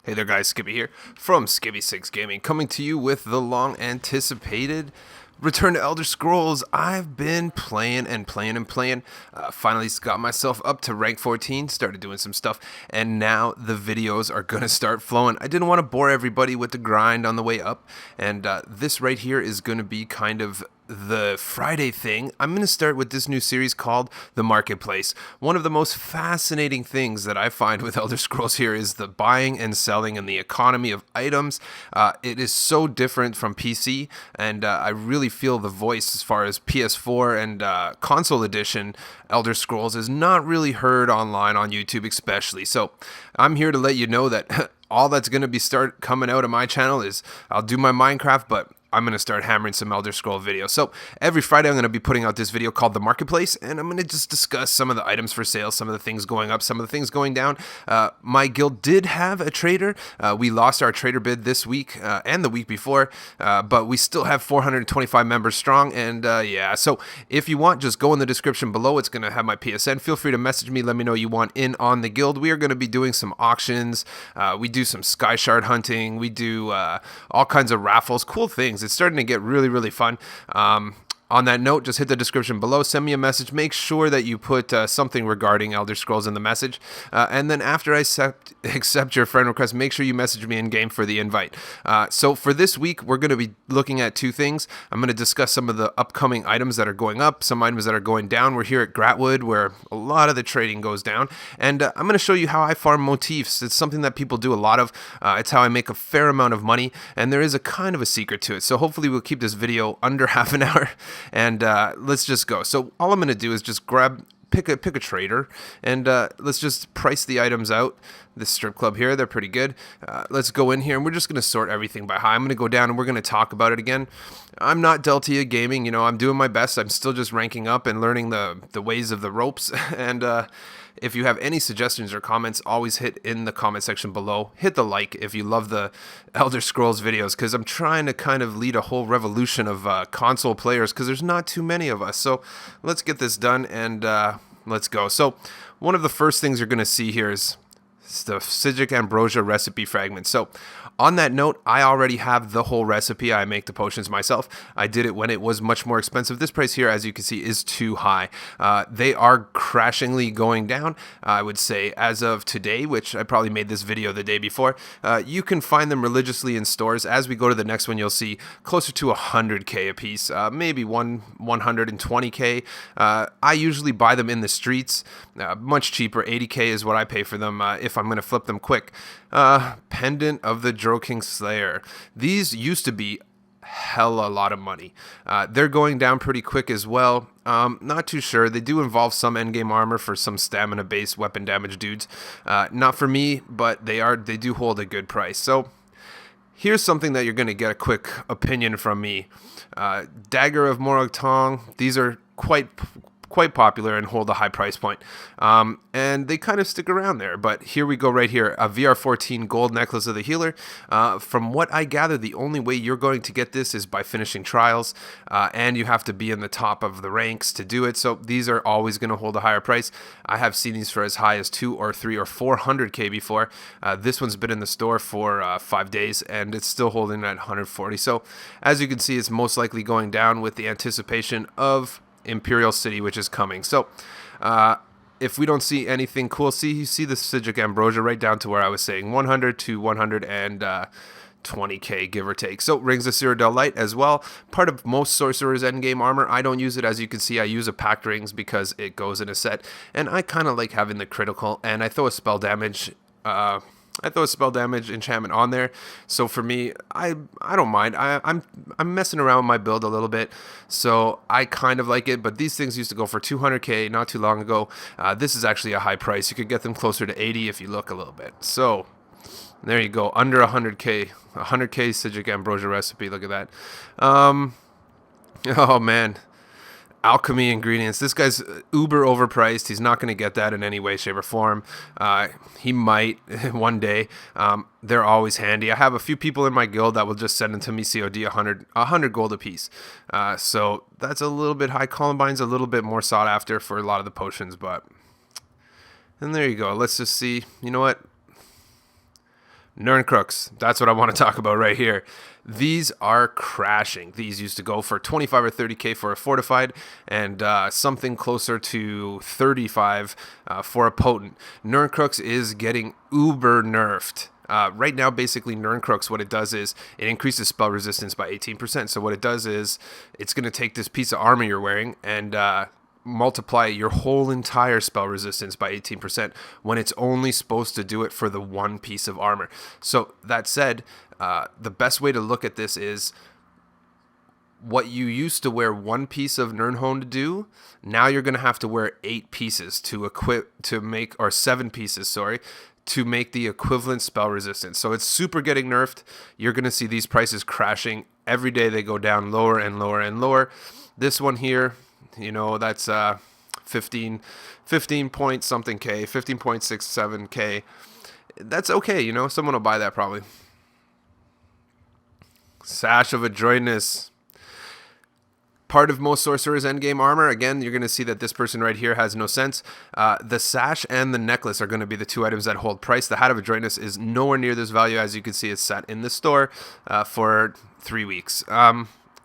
Hey there guys, Skippy here from Skippy6 Gaming, coming to you with the long anticipated return to Elder Scrolls. I've been playing and playing. Finally got myself up to rank 14, started doing some stuff, and now the videos are gonna start flowing. I didn't want to bore everybody with the grind on the way up, and this right here is gonna be kind of the Friday thing. I'm going to start with this new series called The Marketplace. One of the most fascinating things that I find with Elder Scrolls here is the buying and selling and the economy of items. It is so different from PC, and I really feel the voice as far as PS4 and console edition Elder Scrolls is not really heard online on YouTube especially. So I'm here to let you know that all that's going to be start coming out of my channel is I'll do my Minecraft, but I'm going to start hammering some Elder Scroll videos. So every Friday I'm going to be putting out this video called The Marketplace, and I'm going to just discuss some of the items for sale, some of the things going up, some of the things going down. My guild did have a trader. We lost our trader bid this week and the week before, but we still have 425 members strong, and yeah. So if you want, just go in the description below. It's going to have my PSN. Feel free to message me. Let me know you want in on the guild. We are going to be doing some auctions. We do some sky shard hunting. We do all kinds of raffles, cool things. It's starting to get really fun. On that note, just hit the description below, send me a message, make sure that you put something regarding Elder Scrolls in the message, and then after I accept your friend request, make sure you message me in game for the invite. So for this week, we're going to be looking at two things. I'm going to discuss some of the upcoming items that are going up, some items that are going down. We're here at Gratwood, where a lot of the trading goes down, and I'm going to show you how I farm motifs. It's something that people do a lot of. It's how I make a fair amount of money, and there is a kind of a secret to it. So hopefully we'll keep this video under half an hour. And let's just go. So all I'm going to do is just pick a trader, and let's just price the items out. This strip club here, they're pretty good. Let's go in here, and we're just going to sort everything by high. I'm going to go down, and we're going to talk about it again. I'm not Deltia Gaming. You know, I'm doing my best. I'm still just ranking up and learning the ways of the ropes. And if you have any suggestions or comments, always hit in the comment section below. Hit the like if you love the Elder Scrolls videos, because I'm trying to kind of lead a whole revolution of console players, because there's not too many of us. So let's get this done, and let's go. So one of the first things you're going to see here is the Psijic Ambrosia recipe fragment. So on that note, I already have the whole recipe. I make the potions myself. I did it when it was much more expensive. This price here, as you can see, is too high. They are crashingly going down, I would say, as of today, which I probably made this video the day before. You can find them religiously in stores. As we go to the next one, you'll see closer to 100k a piece, maybe 120k. I usually buy them in the streets, much cheaper. 80k is what I pay for them if I'm going to flip them quick. Pendant of the Droking Slayer. These used to be hella lot of money. They're going down pretty quick as well. Not too sure. They do involve some endgame armor for some stamina based weapon damage dudes. Not for me, but they do hold a good price. So here's something that you're going to get a quick opinion from me. Dagger of Morag Tong. These are quite popular and hold a high price point. And they kind of stick around there. But here we go right here. A VR14 gold necklace of the healer. From what I gather, the only way you're going to get this is by finishing trials. And you have to be in the top of the ranks to do it. So these are always going to hold a higher price. I have seen these for as high as 2 or 3 or 400k before. This one's been in the store for 5 days, and it's still holding at 140. So as you can see, it's most likely going down with the anticipation of Imperial City, which is coming. So if we don't see anything cool, you see the Psijic Ambrosia right down to where I was saying 100 to 120k, give or take. So Rings of Cyrodiil Light as well, part of most sorcerers endgame armor. I don't use it, as you can see. I use a packed rings because it goes in a set, and I kind of like having the critical, and I throw a spell damage enchantment on there. So for me, I don't mind. I'm messing around with my build a little bit, so I kind of like it. But these things used to go for 200k not too long ago. This is actually a high price. You could get them closer to 80 if you look a little bit. So there you go, under 100k Psijic Ambrosia recipe. Look at that. Oh man. Alchemy ingredients. This guy's uber overpriced. He's not going to get that in any way, shape, or form. He might one day. They're always handy. I have a few people in my guild that will just send them to me COD 100 gold a piece. So that's a little bit high. Columbine's a little bit more sought after for a lot of the potions, but... And there you go. Let's just see. You know what? Nurncrooks, that's what I want to talk about right here. These are crashing. These used to go for 25 or 30k for a fortified, and something closer to 35 for a potent. Nurncrooks is getting uber nerfed. Right now, basically, Nurncrooks, what it does is it increases spell resistance by 18%. So what it does is it's going to take this piece of armor you're wearing and multiply your whole entire spell resistance by 18% when it's only supposed to do it for the one piece of armor. So that said, the best way to look at this is what you used to wear one piece of Nirnhone to do, now you're going to have to wear 8 pieces to equip to make, or 7 pieces, sorry, to make the equivalent spell resistance. So it's super getting nerfed. You're going to see these prices crashing. Every day they go down lower and lower and lower. This one here, you know, that's 15 point something K, 15.67K. That's okay, you know, someone will buy that probably. Sash of Adroitness. Part of most sorcerers' endgame armor. Again, you're going to see that this person right here has no sense. The sash and the necklace are going to be the 2 items that hold price. The hat of adroitness is nowhere near this value. As you can see, it's sat in the store for 3 weeks.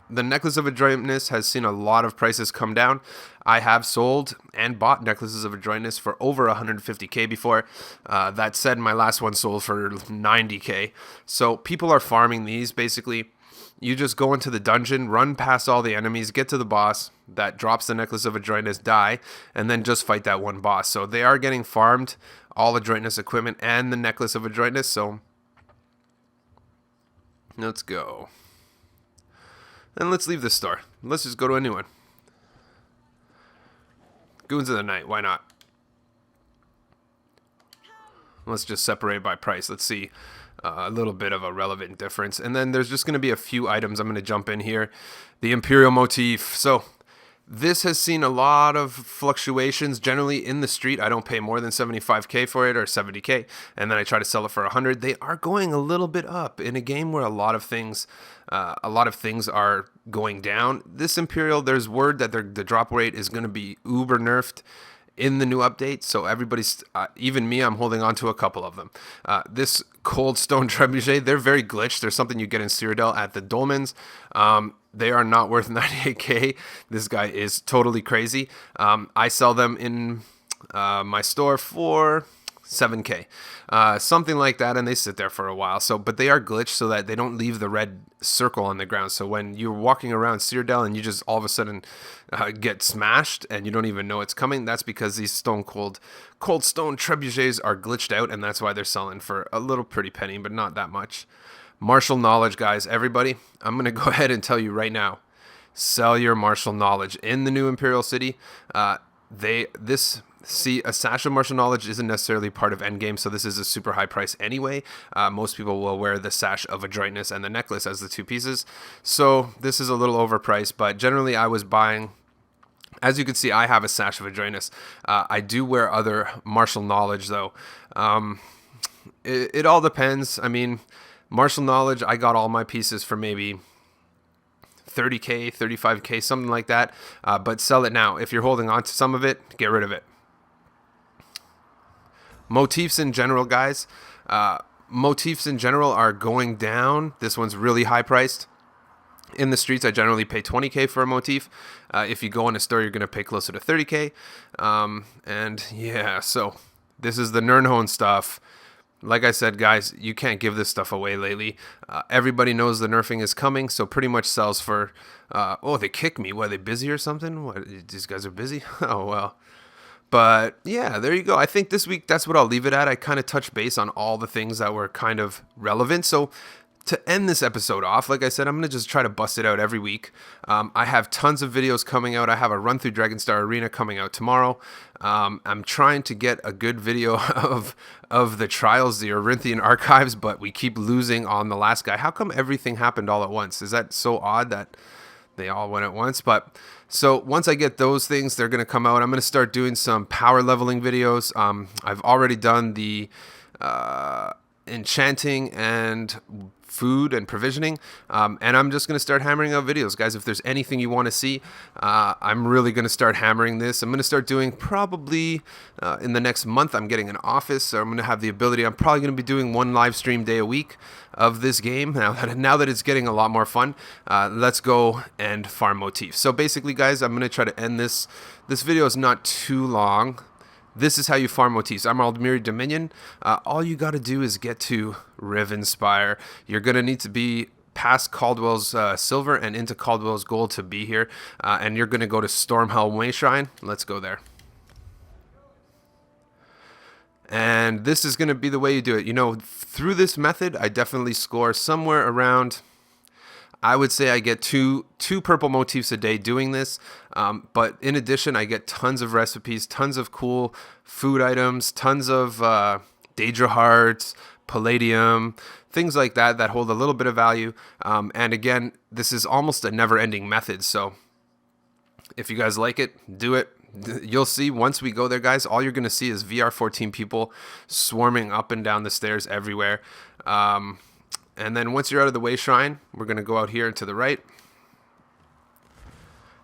The necklace of adroitness has seen a lot of prices come down. I have sold and bought necklaces of adroitness for over 150k before. That said, my last one sold for 90k. So people are farming these basically. You just go into the dungeon, run past all the enemies, get to the boss that drops the necklace of adroitness, die, and then just fight that one boss. So they are getting farmed, all adroitness equipment and the necklace of adroitness. So let's go. And let's leave this store. Let's just go to a new one. Goons of the Night, why not? Let's just separate by price. Let's see. A little bit of a relevant difference. And then there's just going to be a few items I'm going to jump in here. The Imperial Motif. So this has seen a lot of fluctuations. Generally in the street, I don't pay more than 75k for it or 70k. And then I try to sell it for 100. They are going a little bit up in a game where a lot of things are going down. This Imperial, there's word that the drop rate is going to be uber nerfed in the new update, so everybody's, even me, I'm holding on to a couple of them. This Cold Stone Trebuchet, they're very glitched. There's something you get in Cyrodiil at the Dolmens. They are not worth 98k. This guy is totally crazy. I sell them in my store for 7k, something like that, and they sit there for a while. So, but they are glitched so that they don't leave the red circle on the ground. So when you're walking around Cyrodiil and you just all of a sudden get smashed and you don't even know it's coming, that's because these cold stone trebuchets are glitched out, and that's why they're selling for a little pretty penny, but not that much. Martial knowledge, guys, everybody, I'm gonna go ahead and tell you right now, sell your martial knowledge in the new Imperial City. See, a sash of martial knowledge isn't necessarily part of endgame, so this is a super high price anyway. Most people will wear the sash of adroitness and the necklace as the 2 pieces, so this is a little overpriced. But generally, I was buying. As you can see, I have a sash of adroitness. I do wear other martial knowledge though. It all depends. I mean, martial knowledge, I got all my pieces for maybe 30k, 35k, something like that. But sell it now. If you're holding on to some of it, get rid of it. Motifs in general, guys. Motifs in general are going down. This one's really high priced. In the streets, I generally pay 20k for a motif. If you go in a store, you're going to pay closer to 30k. And yeah, so this is the Nirnhone stuff. Like I said, guys, you can't give this stuff away lately. Everybody knows the nerfing is coming, so pretty much sells for... oh, they kicked me. What, are they busy or something? What, these guys are busy? Oh, well. But yeah, there you go. I think this week, that's what I'll leave it at. I kind of touched base on all the things that were kind of relevant. So to end this episode off, like I said, I'm going to just try to bust it out every week. I have tons of videos coming out. I have a run through Dragonstar Arena coming out tomorrow. I'm trying to get a good video of the trials, the Orinthian archives, but we keep losing on the last guy. How come everything happened all at once? Is that so odd that they all went at once? But so once I get those things, they're going to come out. I'm going to start doing some power leveling videos. I've already done the enchanting and food and provisioning, and I'm just going to start hammering out videos, guys. If there's anything you want to see, I'm really going to start hammering this. I'm going to start doing probably in the next month. I'm getting an office, so I'm going to have the ability. I'm probably going to be doing one live stream day a week of this game. Now that it's getting a lot more fun, let's go and farm motifs. So basically, guys, I'm going to try to end this. This video is not too long. This is how you farm motifs. I'm Aldmiri Dominion. All you got to do is get to Rivenspire. You're going to need to be past Caldwell's Silver and into Caldwell's Gold to be here. And you're going to go to Stormhelm Wayshrine. Let's go there. And this is going to be the way you do it. You know, through this method, I definitely score somewhere around... I would say I get two purple motifs a day doing this, but in addition, I get tons of recipes, tons of cool food items, tons of Daedra hearts, palladium, things like that that hold a little bit of value. And again, this is almost a never-ending method, so if you guys like it, do it. You'll see once we go there, guys, all you're going to see is VR14 people swarming up and down the stairs everywhere. And then once you're out of the Wayshrine, we're going to go out here and to the right.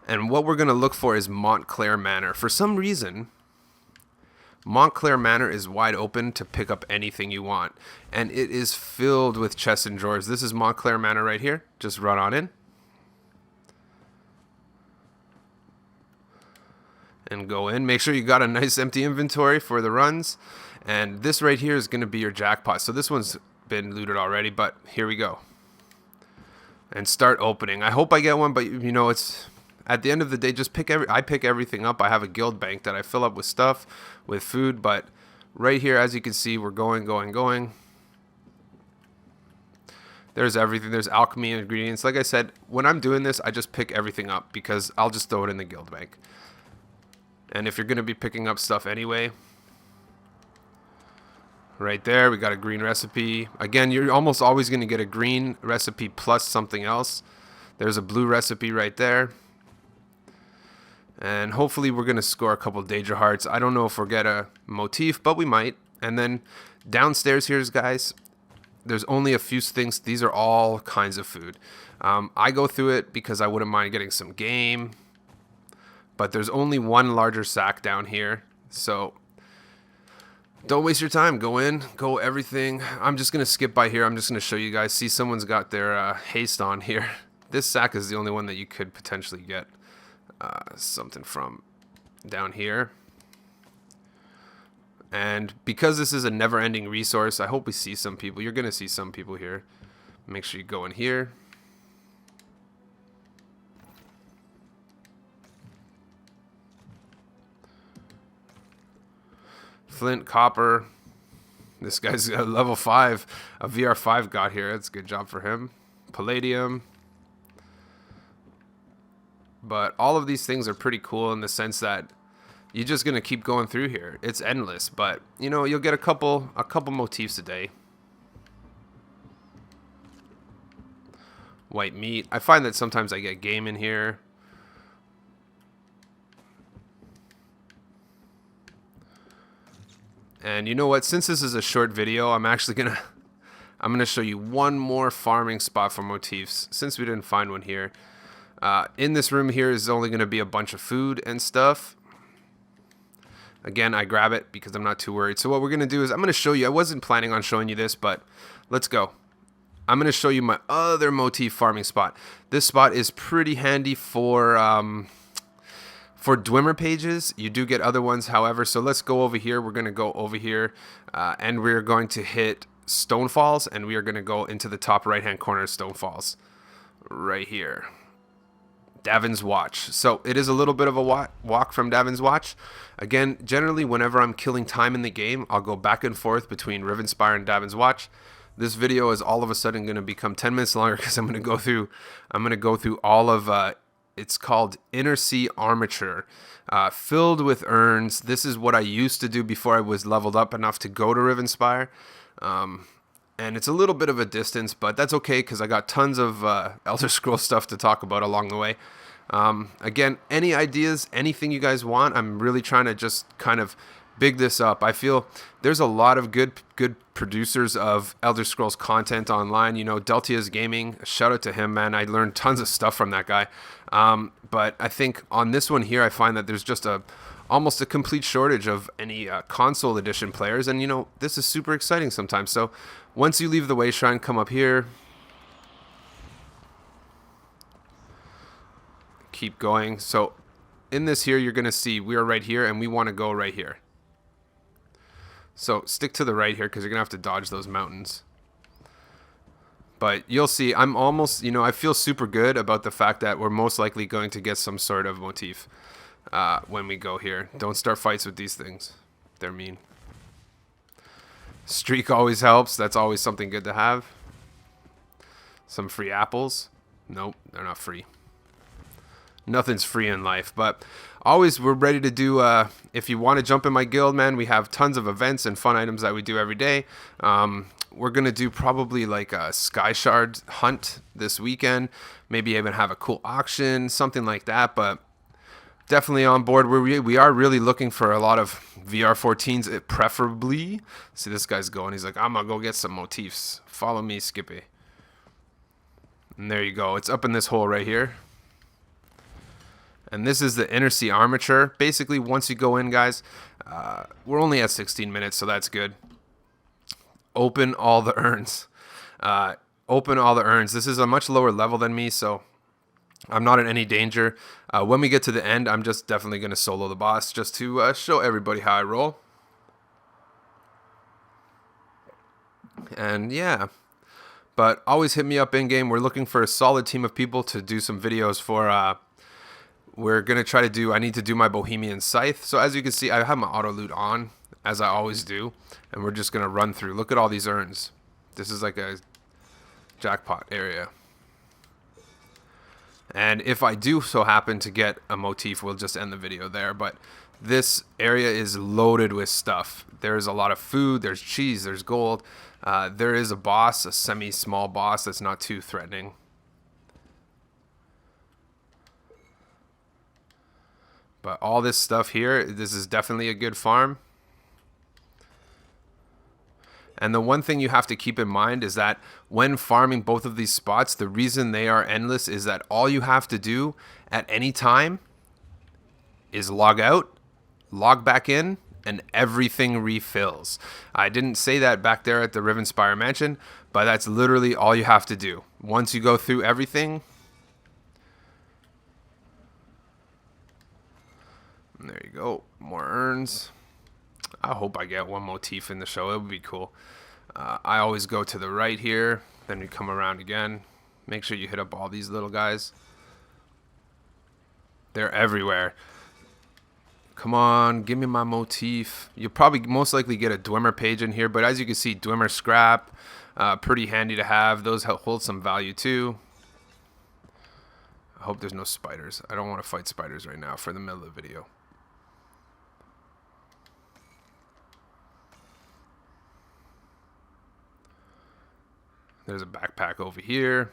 And what we're going to look for is Montclair Manor. For some reason, Montclair Manor is wide open to pick up anything you want. And it is filled with chests and drawers. This is Montclair Manor right here. Just run on in. And go in. Make sure you got a nice empty inventory for the runs. And this right here is going to be your jackpot. So this one's been looted already, but here we go. And start opening. I hope I get one, but you know, it's at the end of the day, just I pick everything up. I have a guild bank that I fill up with stuff, with food, but right here, as you can see, we're going. There's everything. There's alchemy ingredients. Like I said, when I'm doing this, I just pick everything up because I'll just throw it in the guild bank. And if you're going to be picking up stuff anyway, right there, we got a green recipe. Again, you're almost always going to get a green recipe plus something else. There's a blue recipe right there. And hopefully we're going to score a couple Daedra hearts. I don't know if we'll get a motif, but we might. And then downstairs here, guys, there's only a few things. These are all kinds of food. I go through it because I wouldn't mind getting some game. But there's only one larger sack down here. So don't waste your time. Go in, go everything. I'm just going to skip by here. I'm just going to show you guys. See, someone's got their haste on here. This sack is the only one that you could potentially get something from down here. And because this is a never-ending resource, I hope we see some people. You're going to see some people here. Make sure you go in here. Flint, copper. This guy's got level 5. A VR5 got here. That's a good job for him. Palladium. But all of these things are pretty cool in the sense that you're just going to keep going through here. It's endless, but you know, you'll get a couple motifs a day. White meat. I find that sometimes I get game in here. And you know what? Since this is a short video, I'm gonna show you one more farming spot for motifs. Since we didn't find one here, in this room here is only gonna be a bunch of food and stuff. Again, I grab it because I'm not too worried. So what we're gonna do is I'm gonna show you. I wasn't planning on showing you this, but let's go. I'm gonna show you my other motif farming spot. This spot is pretty handy for Dwemer pages. You do get other ones, however, so let's go over here. We're going to go over here, and we're going to hit Stonefalls, and we are going to go into the top right-hand corner of Stonefalls. Right here. Davin's Watch. So it is a little bit of a walk from Davin's Watch. Again, generally, whenever I'm killing time in the game, I'll go back and forth between Rivenspire and Davin's Watch. This video is all of a sudden going to become 10 minutes longer because I'm going to go through all of it's called Inner Sea Armature, filled with urns. This is what I used to do before I was leveled up enough to go to Rivenspire. And it's a little bit of a distance, but that's okay because I got tons of Elder Scrolls stuff to talk about along the way. Again, any ideas, anything you guys want, I'm really trying to just kind of big this up. I feel there's a lot of good producers of Elder Scrolls content online. You know, Deltia's Gaming, shout out to him, man. I learned tons of stuff from that guy. But I think on this one here, I find that there's just almost a complete shortage of any console edition players. And, you know, this is super exciting sometimes. So once you leave the Way Shrine, come up here. Keep going. So in this here, you're going to see we are right here, and we want to go right here. So stick to the right here because you're going to have to dodge those mountains. But you'll see, I'm almost, you know, I feel super good about the fact that we're most likely going to get some sort of motif when we go here. Don't start fights with these things. They're mean. Streak always helps. That's always something good to have. Some free apples. Nope, they're not free. Nothing's free in life, but always we're ready to do, if you want to jump in my guild, man, we have tons of events and fun items that we do every day. We're going to do probably like a Sky Shard hunt this weekend, maybe even have a cool auction, something like that, but definitely on board. We are really looking for a lot of VR14s, preferably. See, this guy's going, he's like, I'm going to go get some motifs. Follow me, Skippy. And there you go. It's up in this hole right here. And this is the Inner Sea Armature. Basically, once you go in, guys, we're only at 16 minutes, so that's good. Open all the urns. Open all the urns. This is a much lower level than me, so I'm not in any danger. When we get to the end, I'm just definitely going to solo the boss just to show everybody how I roll. And yeah. But always hit me up in-game. We're looking for a solid team of people to do some videos for... we're going to try to do, I need to do my Bohemian Scythe. So as you can see, I have my auto loot on, as I always do. And we're just going to run through. Look at all these urns. This is like a jackpot area. And if I do so happen to get a motif, we'll just end the video there. But this area is loaded with stuff. There's a lot of food, there's cheese, there's gold. There is a boss, a semi-small boss that's not too threatening. But all this stuff here, this is definitely a good farm. And the one thing you have to keep in mind is that when farming both of these spots, the reason they are endless is that all you have to do at any time is log out, log back in, and everything refills. I didn't say that back there at the Rivenspire mansion, but that's literally all you have to do. Once you go through everything... There you go. More urns. I hope I get one motif in the show. It would be cool. I always go to the right here. Then we come around again. Make sure you hit up all these little guys. They're everywhere. Come on. Give me my motif. You'll probably most likely get a Dwemer page in here. But as you can see, Dwemer scrap. Pretty handy to have. Those hold some value too. I hope there's no spiders. I don't want to fight spiders right now for the middle of the video. There's a backpack over here.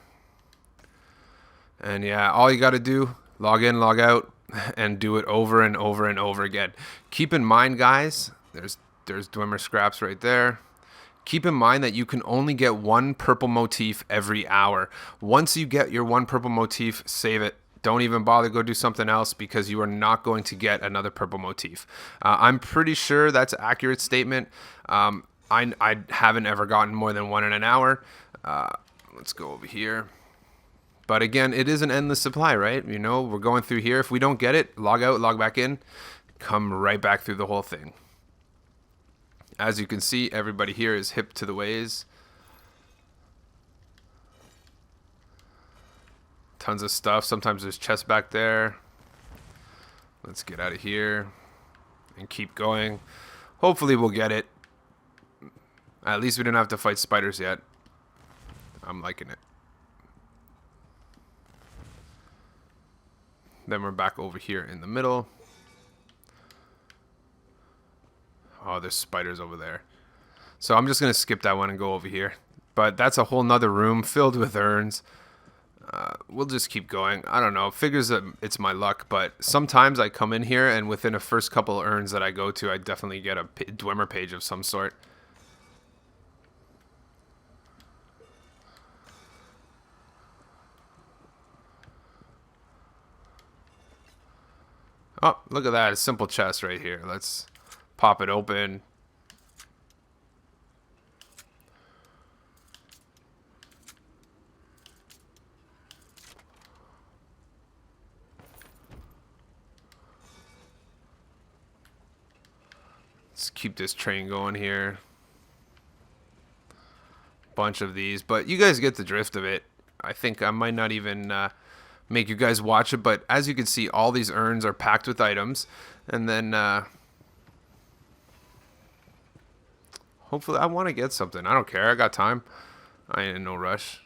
And yeah, all you got to do, log in, log out, and do it over and over and over again. Keep in mind, guys, there's Dwemer scraps right there. Keep in mind that you can only get one purple motif every hour. Once you get your one purple motif, save it. Don't even bother, go do something else because you are not going to get another purple motif. I'm pretty sure that's an accurate statement. I haven't ever gotten more than one in an hour. Let's go over here. But again, it is an endless supply, right? You know, we're going through here. If we don't get it, log out, log back in, come right back through the whole thing. As you can see, everybody here is hip to the ways. Tons of stuff. Sometimes there's chests back there. Let's get out of here and keep going. Hopefully we'll get it. At least we didn't have to fight spiders yet. I'm liking it. Then we're back over here in the middle. Oh, there's spiders over there. So I'm just going to skip that one and go over here. But that's a whole nother room filled with urns. We'll just keep going. I don't know. Figures that it's my luck, but sometimes I come in here and within the first couple of urns that I go to, I definitely get a Dwemer page of some sort. Oh, look at that. A simple chest right here. Let's pop it open. Let's keep this train going here. Bunch of these, but you guys get the drift of it. I think I might not even make you guys watch it, but as you can see, all these urns are packed with items, and then hopefully I want to get something. I don't care. I got time. I ain't in no rush.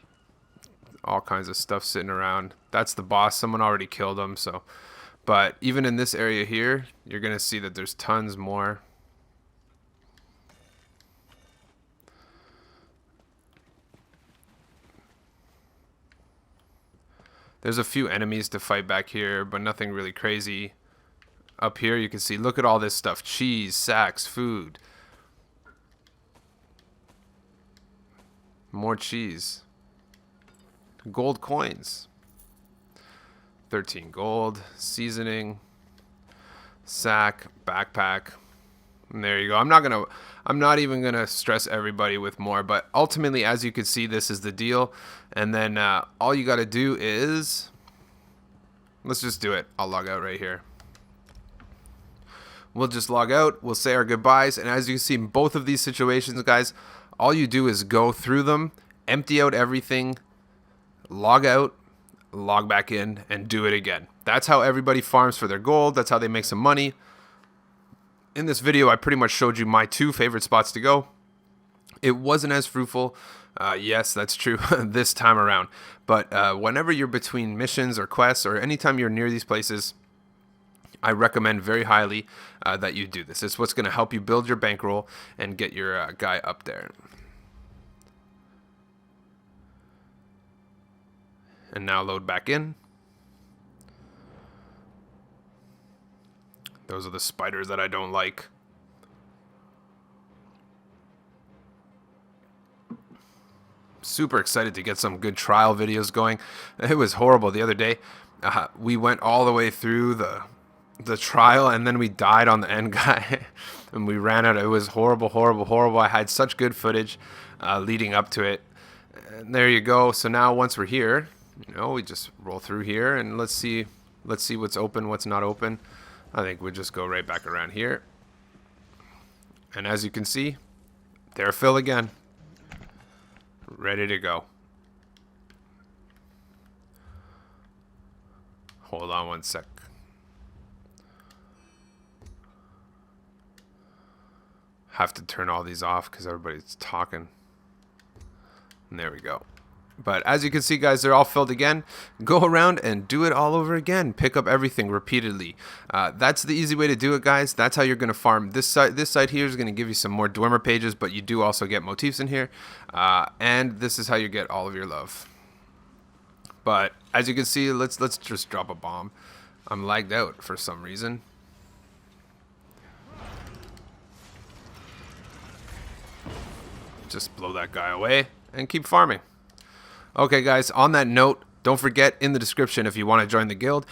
All kinds of stuff sitting around. That's the boss. Someone already killed him, so. But even in this area here, you're gonna see that there's tons more. There's a few enemies to fight back here, but nothing really crazy. Up here you can see, look at all this stuff. Cheese, sacks, food. More cheese. Gold coins. 13 gold. Seasoning. Sack. Backpack. And there you go. I'm not even gonna stress everybody with more, but ultimately, as you can see, this is the deal. And then all you gotta do is, let's just do it. I'll log out right here. We'll just log out. We'll say our goodbyes. And as you can see, in both of these situations, guys, all you do is go through them, empty out everything, log out, log back in, and do it again. That's how everybody farms for their gold. That's how they make some money. In this video, I pretty much showed you my 2 favorite spots to go. It wasn't as fruitful. Yes, that's true this time around. But whenever you're between missions or quests, or anytime you're near these places, I recommend very highly that you do this. It's what's going to help you build your bankroll and get your guy up there. And now load back in. Those are the spiders that I don't like. Super excited to get some good trial videos going. It was horrible the other day. We went all the way through the trial, and then we died on the end guy. And we ran out. It was horrible, horrible, horrible. I had such good footage leading up to it. And there you go. So now once we're here, you know, we just roll through here, and let's see what's open, what's not open. I think we'll just go right back around here. And as you can see, they're full again. Ready to go. Hold on one sec. Have to turn all these off because everybody's talking. And there we go. But as you can see, guys, they're all filled again. Go around and do it all over again. Pick up everything repeatedly. That's the easy way to do it, guys. That's how you're going to farm. This side here is going to give you some more Dwemer pages, but you do also get motifs in here. And this is how you get all of your love. But as you can see, let's just drop a bomb. I'm lagged out for some reason. Just blow that guy away and keep farming. Okay, guys, on that note, don't forget, in the description, if you want to join the guild,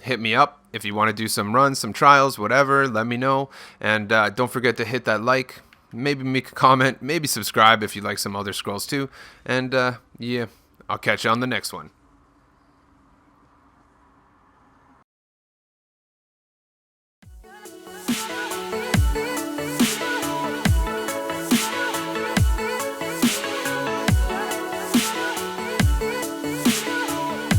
hit me up. If you want to do some runs, some trials, whatever, let me know. And don't forget to hit that like, maybe make a comment, maybe subscribe if you like some Elder Scrolls too. And yeah, I'll catch you on the next one.